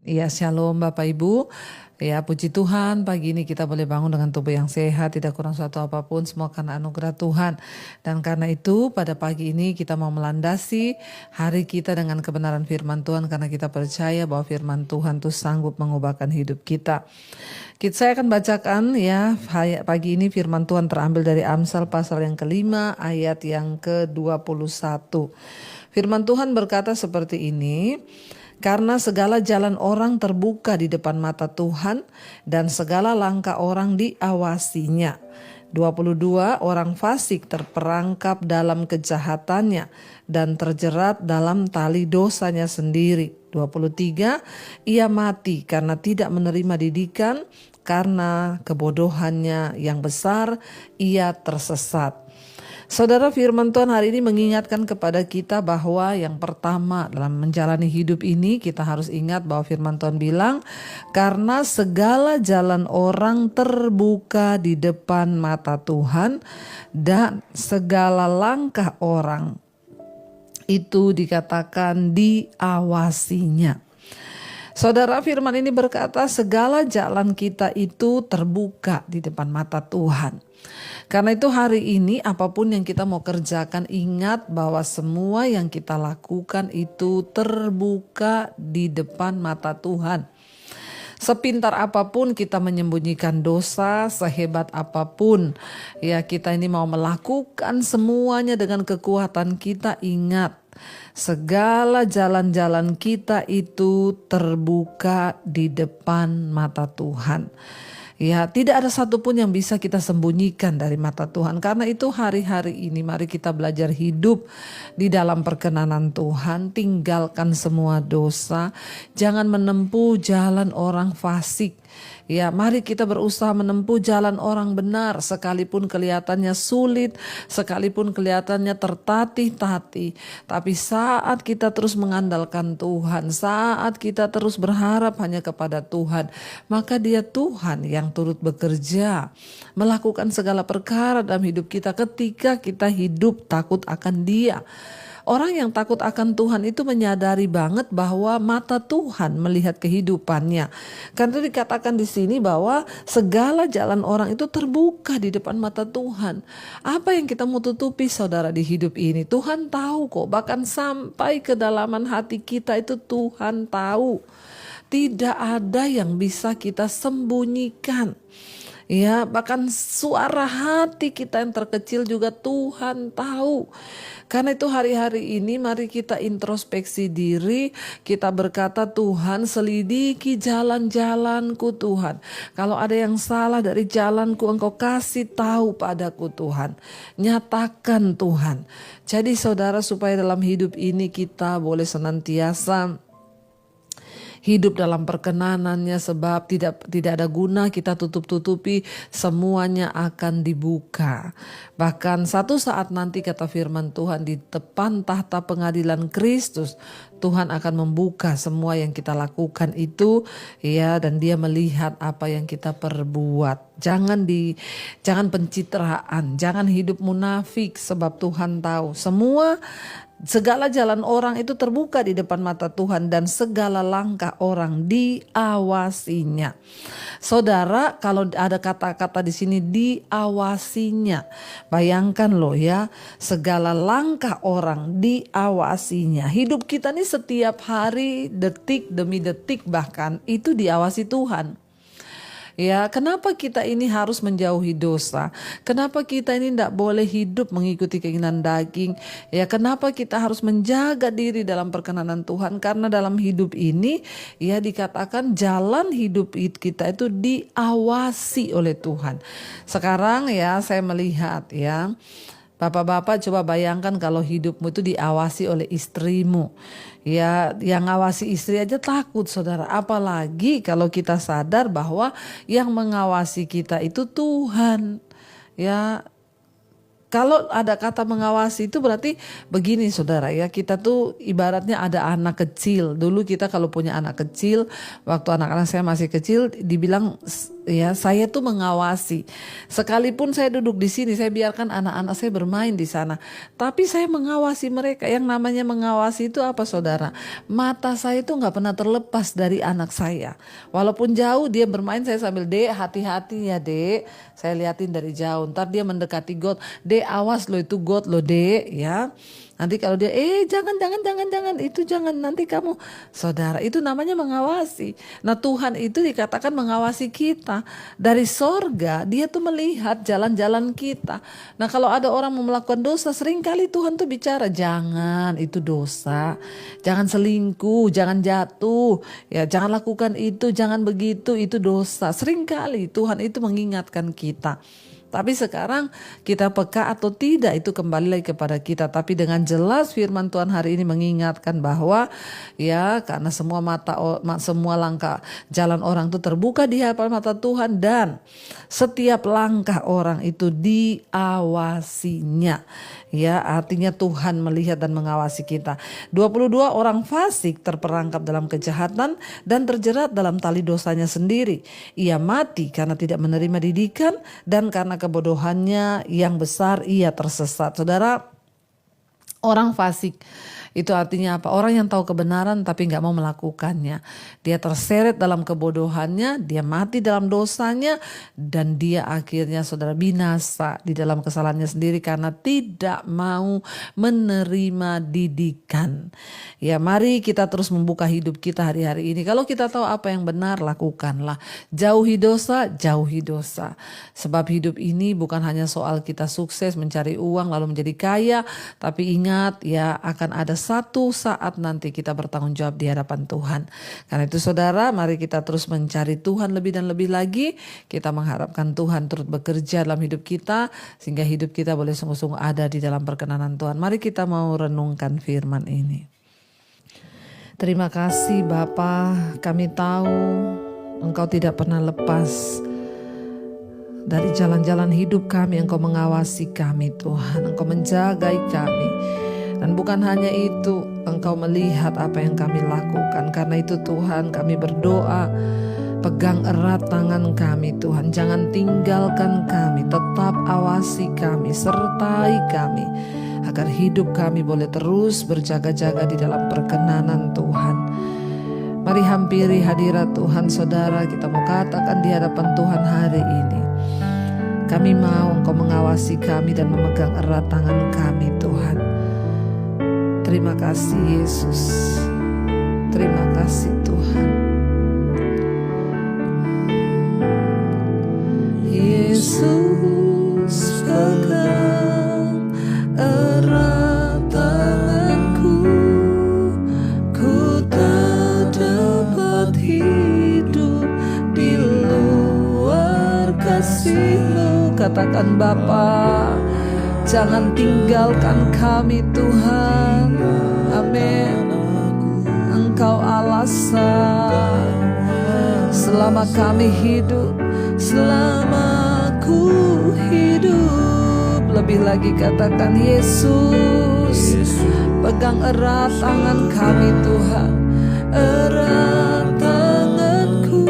Ya, shalom Bapak Ibu. Ya, puji Tuhan, pagi ini kita boleh bangun dengan tubuh yang sehat, tidak kurang suatu apapun, semua karena anugerah Tuhan. Dan karena itu, pada pagi ini kita mau melandasi hari kita dengan kebenaran firman Tuhan, karena kita percaya bahwa firman Tuhan itu sanggup mengubahkan hidup kita. Saya akan bacakan ya, pagi ini firman Tuhan terambil dari Amsal pasal yang kelima, ayat yang ke-21. Firman Tuhan berkata seperti ini, karena segala jalan orang terbuka di depan mata Tuhan dan segala langkah orang diawasinya. 22 orang fasik terperangkap dalam kejahatannya dan terjerat dalam tali dosanya sendiri. 23 ia mati karena tidak menerima didikan, karena kebodohannya yang besar ia tersesat. Saudara, firman Tuhan hari ini mengingatkan kepada kita bahwa yang pertama dalam menjalani hidup ini kita harus ingat bahwa firman Tuhan bilang, karena segala jalan orang terbuka di depan mata Tuhan dan segala langkah orang itu dikatakan diawasinya. Saudara, firman ini berkata segala jalan kita itu terbuka di depan mata Tuhan. Karena itu hari ini apapun yang kita mau kerjakan, ingat bahwa semua yang kita lakukan itu terbuka di depan mata Tuhan. Sepintar apapun kita menyembunyikan dosa, sehebat apapun ya kita ini mau melakukan semuanya dengan kekuatan kita, ingat segala jalan-jalan kita itu terbuka di depan mata Tuhan. Ya, tidak ada satupun yang bisa kita sembunyikan dari mata Tuhan. Karena itu hari-hari ini mari kita belajar hidup di dalam perkenanan Tuhan. Tinggalkan semua dosa. Jangan menempuh jalan orang fasik. Ya, mari kita berusaha menempuh jalan orang benar, sekalipun kelihatannya sulit, sekalipun kelihatannya tertatih-tatih. Tapi saat kita terus mengandalkan Tuhan, saat kita terus berharap hanya kepada Tuhan, maka Dia Tuhan yang turut bekerja, melakukan segala perkara dalam hidup kita ketika kita hidup takut akan Dia. Orang yang takut akan Tuhan itu menyadari banget bahwa mata Tuhan melihat kehidupannya. Karena itu dikatakan di sini bahwa segala jalan orang itu terbuka di depan mata Tuhan. Apa yang kita mau tutupi saudara di hidup ini? Tuhan tahu kok, bahkan sampai kedalaman hati kita itu Tuhan tahu. Tidak ada yang bisa kita sembunyikan. Ya, bahkan suara hati kita yang terkecil juga Tuhan tahu. Karena itu hari-hari ini mari kita introspeksi diri, kita berkata, Tuhan selidiki jalan-jalanku Tuhan. Kalau ada yang salah dari jalanku, Engkau kasih tahu padaku Tuhan. Nyatakan Tuhan. Jadi saudara, supaya dalam hidup ini kita boleh senantiasa hidup dalam perkenanannya, sebab tidak ada guna kita tutup-tutupi, semuanya akan dibuka. Bahkan satu saat nanti kata firman Tuhan di depan tahta pengadilan Kristus, Tuhan akan membuka semua yang kita lakukan itu ya, dan Dia melihat apa yang kita perbuat. Jangan pencitraan, jangan hidup munafik, sebab Tuhan tahu semua. Segala jalan orang itu terbuka di depan mata Tuhan dan segala langkah orang diawasinya. Saudara, kalau ada kata-kata di sini diawasinya, bayangkan loh ya, segala langkah orang diawasinya. Hidup kita nih setiap hari, detik demi detik bahkan itu diawasi Tuhan. Ya, kenapa kita ini harus menjauhi dosa? Kenapa kita ini tidak boleh hidup mengikuti keinginan daging? Ya, kenapa kita harus menjaga diri dalam perkenanan Tuhan? Karena dalam hidup ini, ya dikatakan jalan hidup kita itu diawasi oleh Tuhan. Sekarang ya saya melihat ya, Bapak-bapak coba bayangkan kalau hidupmu itu diawasi oleh istrimu. Ya, yang ngawasi istri aja takut saudara. Apalagi kalau kita sadar bahwa yang mengawasi kita itu Tuhan. Ya, kalau ada kata mengawasi itu berarti begini saudara ya, kita tuh ibaratnya ada anak kecil. Dulu kita kalau punya anak kecil, waktu anak-anak saya masih kecil dibilang Ya, saya tuh mengawasi. Sekalipun saya duduk di sini, saya biarkan anak-anak saya bermain di sana. Tapi saya mengawasi mereka. Yang namanya mengawasi itu apa, saudara? Mata saya itu nggak pernah terlepas dari anak saya. Walaupun jauh dia bermain, saya sambil, "Dek, hati-hati ya, Dek." Saya liatin dari jauh. Ntar dia mendekati got. "Dek, awas lo, itu got lo, Dek." Ya. Nanti kalau dia, jangan, itu jangan, nanti kamu. Saudara, itu namanya mengawasi. Nah, Tuhan itu dikatakan mengawasi kita. Dari sorga, dia tuh melihat jalan-jalan kita. Nah, kalau ada orang mau melakukan dosa, seringkali Tuhan tuh bicara, "Jangan, itu dosa. Jangan selingkuh, jangan jatuh. Ya, jangan lakukan itu, jangan begitu, itu dosa." Seringkali Tuhan itu mengingatkan kita. Tapi sekarang kita peka atau tidak itu kembali lagi kepada kita. Tapi dengan jelas firman Tuhan hari ini mengingatkan bahwa ya, karena semua langkah jalan orang itu terbuka di hadapan mata Tuhan, dan setiap langkah orang itu diawasinya. Ya, artinya Tuhan melihat dan mengawasi kita. 22 orang fasik terperangkap dalam kejahatan dan terjerat dalam tali dosanya sendiri. Ia mati karena tidak menerima didikan, dan karena kebodohannya yang besar ia tersesat. Saudara, orang fasik itu artinya apa? Orang yang tahu kebenaran tapi gak mau melakukannya. Dia terseret dalam kebodohannya, dia mati dalam dosanya, dan dia akhirnya, saudara, binasa di dalam kesalahannya sendiri karena tidak mau menerima didikan. Ya, mari kita terus membuka hidup kita hari-hari ini. Kalau kita tahu apa yang benar, lakukanlah. Jauhi dosa, jauhi dosa. Sebab hidup ini bukan hanya soal kita sukses, mencari uang lalu menjadi kaya, tapi ingat ya, akan ada satu saat nanti kita bertanggung jawab di hadapan Tuhan. Karena itu, saudara, mari kita terus mencari Tuhan lebih dan lebih lagi. Kita mengharapkan Tuhan turut bekerja dalam hidup kita, sehingga hidup kita boleh sungguh-sungguh ada di dalam perkenanan Tuhan. Mari kita mau renungkan firman ini. Terima kasih Bapa, kami tahu Engkau tidak pernah lepas dari jalan-jalan hidup kami. Engkau mengawasi kami, Tuhan. Engkau menjagai kami. Dan bukan hanya itu, Engkau melihat apa yang kami lakukan. Karena itu Tuhan, kami berdoa, pegang erat tangan kami Tuhan. Jangan tinggalkan kami, tetap awasi kami, sertai kami, agar hidup kami boleh terus berjaga-jaga di dalam perkenanan Tuhan. Mari hampiri hadirat Tuhan, saudara. Kita mau katakan di hadapan Tuhan hari ini, kami mau Engkau mengawasi kami dan memegang erat tangan kami, Tuhan. Terima kasih Yesus. Terima kasih Tuhan. Yesus, pegang erat tanganku. Ku tak dapat hidup di luar kasih-Mu. Katakan, Bapa, jangan tinggalkan kami Tuhan. Amin. Engkau alasan selama kami hidup, selama ku hidup. Lebih lagi katakan, Yesus, pegang erat tangan kami Tuhan. Erat tanganku,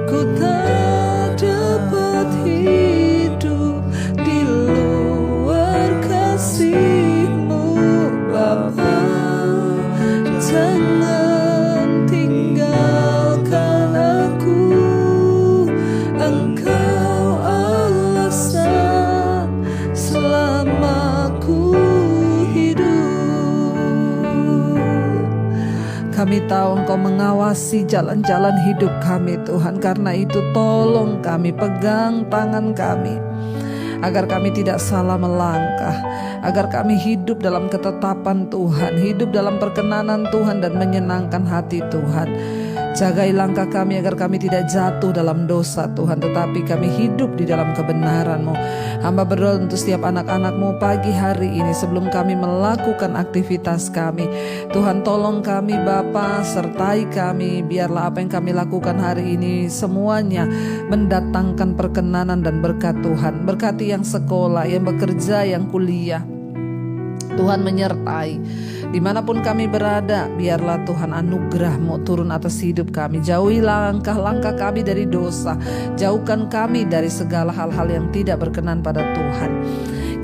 ku tak dapat hidup di luar kasih-Mu, Bapa. Jangan tinggalkan aku, Engkau alasan selama ku hidup. Kami tahu Engkau mengawasi jalan-jalan hidup kami Tuhan. Karena itu tolong kami, pegang tangan kami, agar kami tidak salah melangkah, agar kami hidup dalam ketetapan Tuhan, hidup dalam perkenanan Tuhan dan menyenangkan hati Tuhan. Jagai langkah kami agar kami tidak jatuh dalam dosa Tuhan, tetapi kami hidup di dalam kebenaran-Mu. Hamba berdoa untuk setiap anak-anak-Mu pagi hari ini sebelum kami melakukan aktivitas kami. Tuhan, tolong kami Bapa, sertai kami. Biarlah apa yang kami lakukan hari ini semuanya mendatangkan perkenanan dan berkat Tuhan. Berkati yang sekolah, yang bekerja, yang kuliah. Tuhan menyertai. Dimanapun kami berada, biarlah Tuhan anugerah-Mu turun atas hidup kami. Jauhi langkah-langkah kami dari dosa. Jauhkan kami dari segala hal-hal yang tidak berkenan pada Tuhan.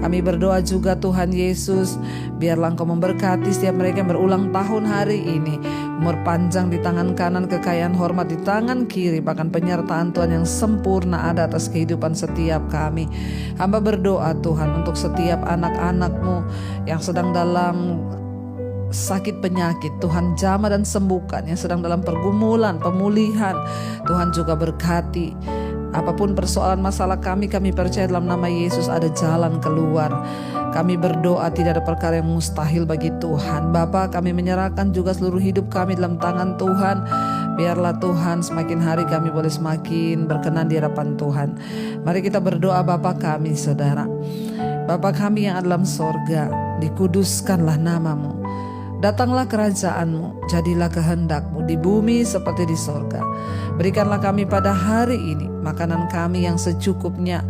Kami berdoa juga Tuhan Yesus, biarlah Engkau memberkati setiap mereka yang berulang tahun hari ini. Umur panjang di tangan kanan, kekayaan hormat di tangan kiri, bahkan penyertaan Tuhan yang sempurna ada atas kehidupan setiap kami. Hamba berdoa Tuhan untuk setiap anak-anak-Mu yang sedang dalam sakit penyakit, Tuhan jamah dan sembuhkan. Yang sedang dalam pergumulan, pemulihan, Tuhan juga berkati. Apapun persoalan masalah kami percaya dalam nama Yesus ada jalan keluar. Kami berdoa tidak ada perkara yang mustahil bagi Tuhan. Bapa, kami menyerahkan juga seluruh hidup kami dalam tangan Tuhan. Biarlah Tuhan semakin hari kami boleh semakin berkenan di hadapan Tuhan. Mari kita berdoa Bapa kami saudara. Bapa kami yang ada dalam sorga, dikuduskanlah nama-Mu. Datanglah kerajaan-Mu, jadilah kehendak-Mu di bumi seperti di sorga. Berikanlah kami pada hari ini makanan kami yang secukupnya,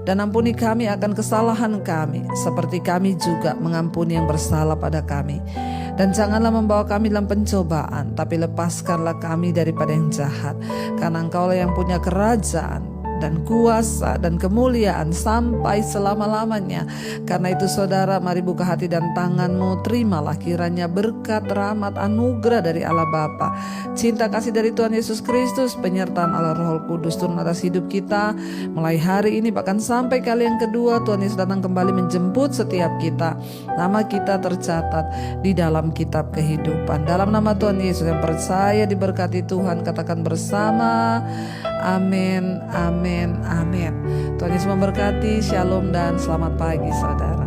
dan ampuni kami akan kesalahan kami, seperti kami juga mengampuni yang bersalah pada kami. Dan janganlah membawa kami dalam pencobaan, tapi lepaskanlah kami daripada yang jahat. Karena Engkaulah yang punya kerajaan dan kuasa dan kemuliaan sampai selama-lamanya. Karena itu saudara, mari buka hati dan tangan-Mu, terimalah kiranya berkat, rahmat, anugerah dari Allah Bapa, cinta kasih dari Tuhan Yesus Kristus, penyertaan Allah Roh Kudus turun atas hidup kita mulai hari ini bahkan sampai kali yang kedua Tuhan Yesus datang kembali menjemput setiap kita. Nama kita tercatat di dalam kitab kehidupan. Dalam nama Tuhan Yesus yang percaya diberkati Tuhan, katakan bersama, amin, amin, amin. Tuhan Yesus memberkati. Shalom dan selamat pagi saudara.